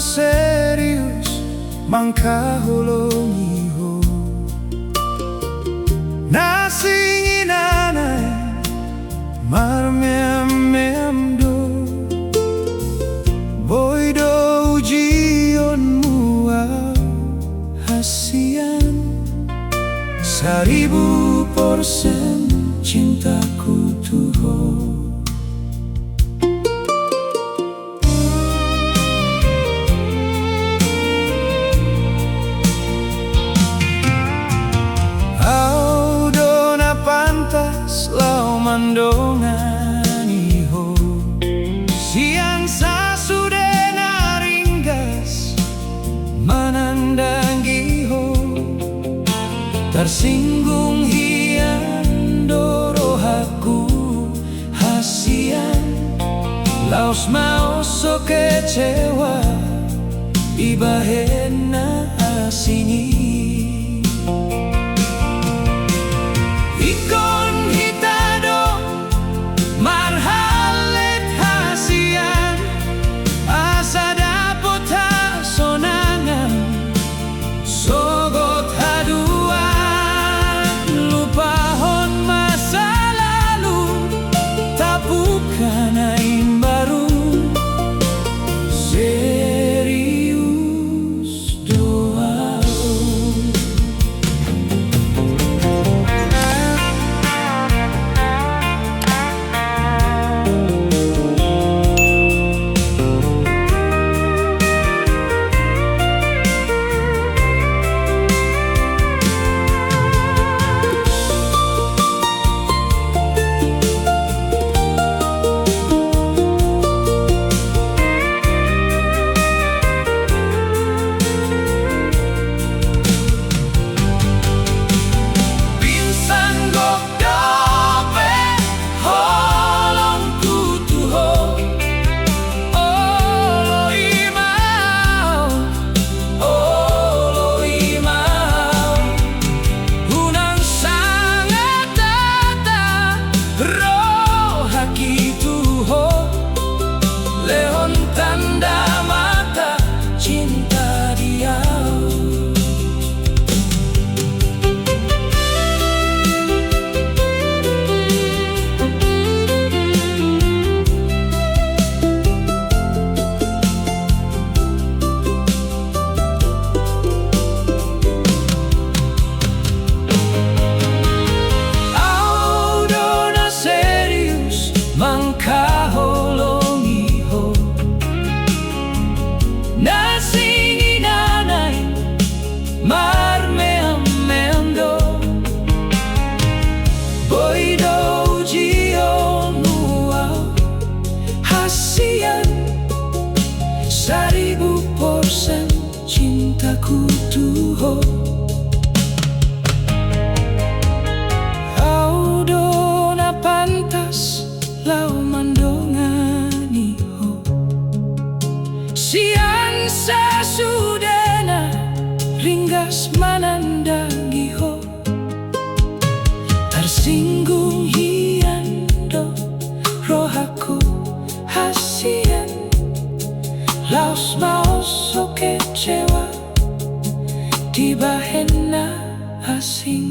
serius mangkahulungiho nasinginanay marmeam-meamdo boydo ujionmu hasian 1000% cintaku tuh. Mandonganiho siang sasudena ringgas manandangiho tersinggung hian dorohaku hasian laos maoso kecewa ibahena asini cintaku tuh. Kau dona pantas lau mandonganiho siang sasudena ringgas manandangiho tersinggung hian do rohaku hasian laos maos kecewa tiba henna asing.